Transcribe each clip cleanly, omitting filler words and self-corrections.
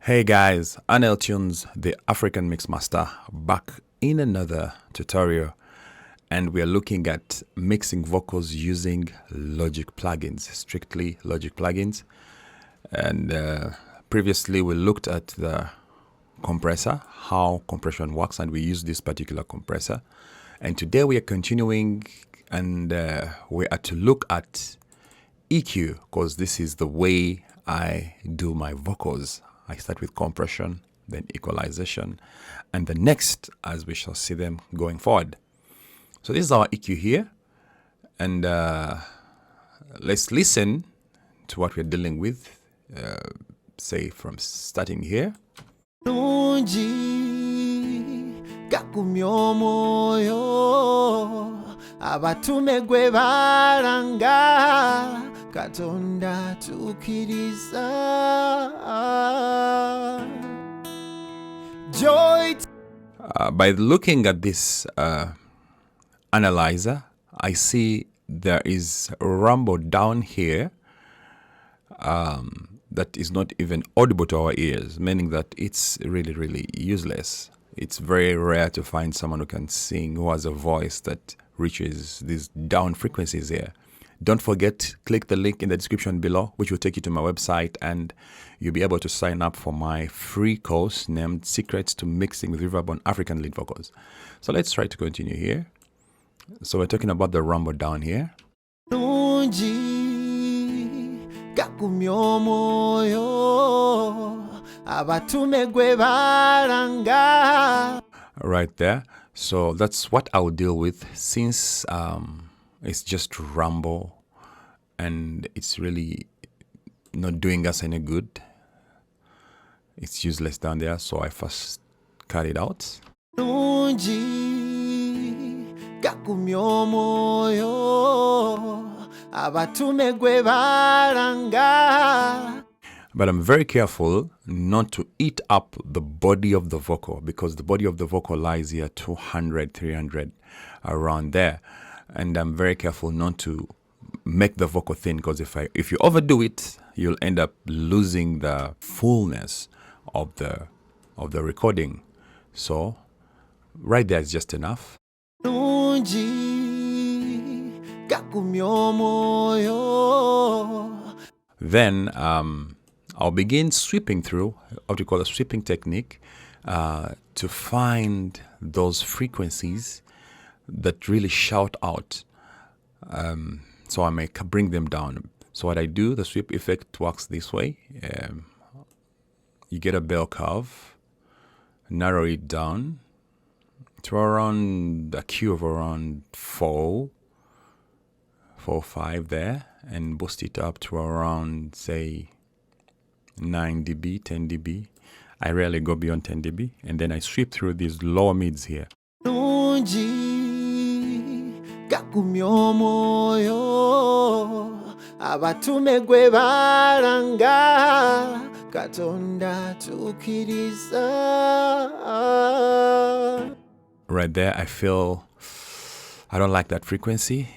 Hey guys, Anel Tunes, the African Mixmaster, back in another tutorial, and we are looking at mixing vocals using Logic plugins, strictly Logic plugins. And previously we looked at the compressor, how compression works, and we use this particular compressor. And today we are continuing, and we are to look at EQ, because this is the way I do my vocals. I start with compression, then equalization, and the next, as we shall see them going forward. So this is our EQ here, and let's listen to what we're dealing with, say from starting here. Abatume gwe baranga Katonda tukiriza Joy. By looking at this analyzer, I see there is a rumble down here that is not even audible to our ears, meaning that it's really useless. It's very rare to find someone who can sing, who has a voice that reaches these down frequencies here. Don't forget, click the link in the description below, which will take you to my website, and you'll be able to sign up for my free course named Secrets to Mixing with Reverb on African Lead Vocals. So let's try to continue here. So we're talking about the rumble down here. Right there. So that's what I'll deal with, since it's just rumble and it's really not doing us any good. It's useless down there, so I first cut it out. But I'm very careful not to eat up the body of the vocal, because the body of the vocal lies here 200, 300, around there. And I'm very careful not to make the vocal thin, because if you overdo it, you'll end up losing the fullness of the recording. So right there is just enough. Then I'll begin sweeping through, what we call a sweeping technique, to find those frequencies that really shout out, so I may bring them down. So what I do, the sweep effect works this way. You get a bell curve, narrow it down to around a Q of around 4, 5 there, and boost it up to around, say, 9 dB, 10 dB. I rarely go beyond 10 dB, and then I sweep through these lower mids here. Right there, I feel I don't like that frequency.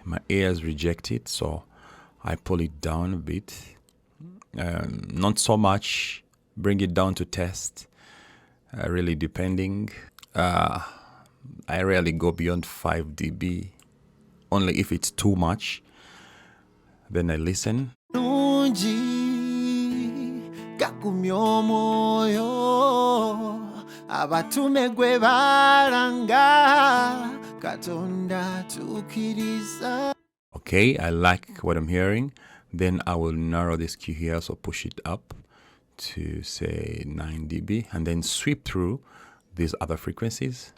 My ears reject it, so I pull it down a bit. Not so much, bring it down to test, really depending. I rarely go beyond 5 dB, only if it's too much. Then I listen. Okay, I like what I'm hearing. Then I will narrow this Q here, so push it up to, say, 9 dB, and then sweep through these other frequencies.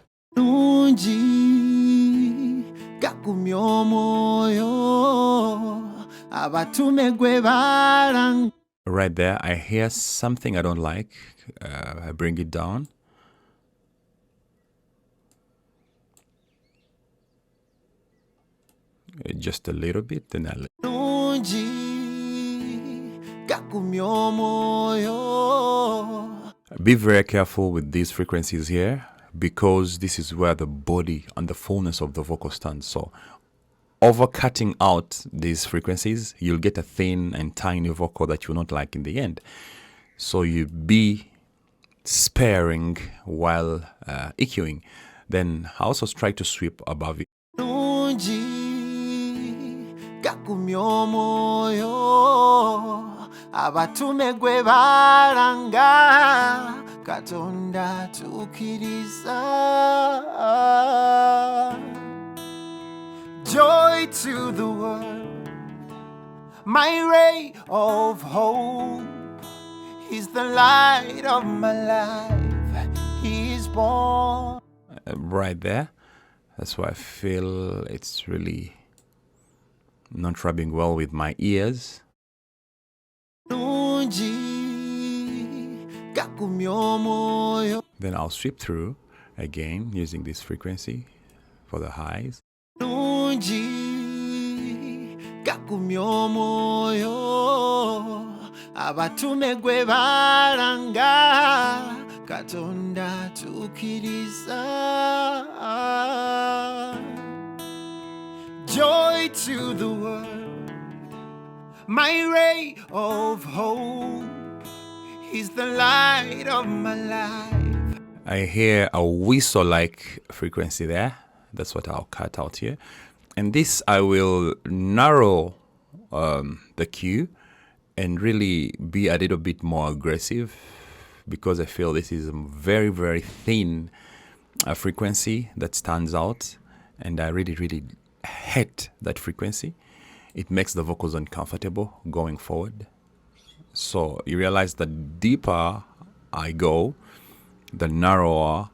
Right there, I hear something I don't like. I bring it down. Just a little bit, then I be very careful with these frequencies here, because this is where the body and the fullness of the vocal stands. So overcutting out these frequencies, you'll get a thin and tiny vocal that you'll not like in the end. So you be sparing while EQing. Then I also try to sweep above it. nungi gakumya omwoyo abatume gwe balanga katonda tukiriza. Joy to the world, my ray of hope. He's the light of my life. He is born. Right there. That's why I feel it's really not rubbing well with my ears. Nungi gakumya omwoyo. Then I'll sweep through again using this frequency for the highs. Nungi gakumya omwoyo abatume gwe balanga katonda tukiriza. Joy to the world, my ray of hope. He's the light of my life. I hear a whistle-like frequency there. That's what I'll cut out here. And this, I will narrow the Q and really be a little bit more aggressive, because I feel this is a very, very thin frequency that stands out, and I really, really hate that frequency. It makes the vocals uncomfortable going forward. So you realize the deeper I go, the narrower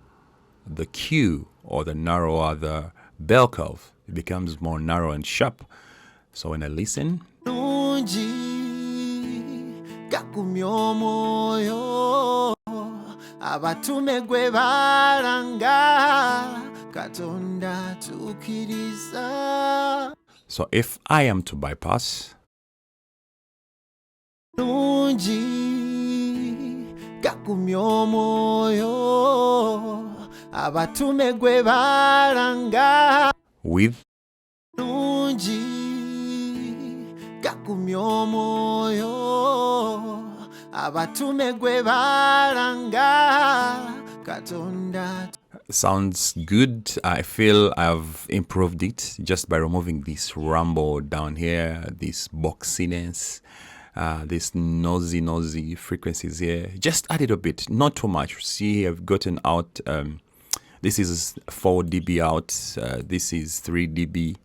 the Q, or the narrower the bell curve. It becomes more narrow and sharp. So when I listen, Nungi gakumya omwoyo abatume gwe balanga katonda tukiriza. so if I am to bypass, Nungi gakumya omwoyo abatume gwe balanga. with Nungi gakumya omwoyo abatume gwe balanga katonda. sounds good. I feel I've improved it just by removing this rumble down here, this boxiness, this nosy frequencies here. Just a little bit, not too much. See, I've gotten out, this is 4 dB out, this is 3 dB,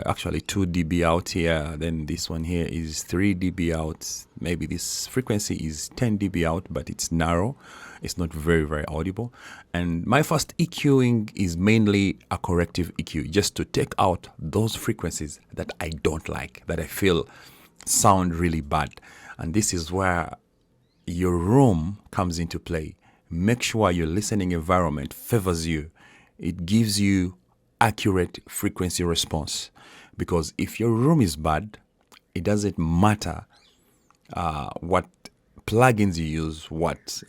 actually 2 dB out here, then this one here is 3 dB out. Maybe this frequency is 10 dB out, but it's narrow. It's not very, very audible. And my first EQing is mainly a corrective EQ, just to take out those frequencies that I don't like, that I feel sound really bad. And this is where your room comes into play. Make sure your listening environment favors you. It gives you accurate frequency response, because if your room is bad, it doesn't matter what plugins you use, what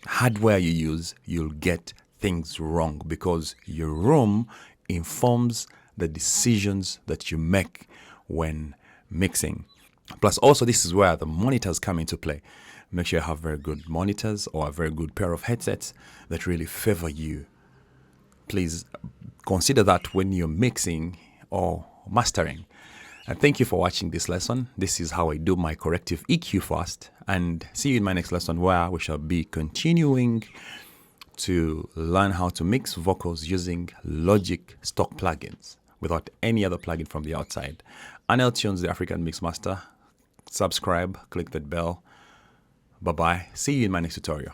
hardware you use, you'll get things wrong, because your room informs the decisions that you make when mixing. Plus, also, this is where the monitors come into play. Make sure you have very good monitors or a very good pair of headsets that really favor you. Please consider that when you're mixing or mastering. And thank you for watching this lesson. This is how I do my corrective EQ first. And see you in my next lesson, where we shall be continuing to learn how to mix vocals using Logic stock plugins without any other plugin from the outside. Anel Tunes, the African Mix Master. Subscribe, click that bell. Bye-bye. See you in my next tutorial.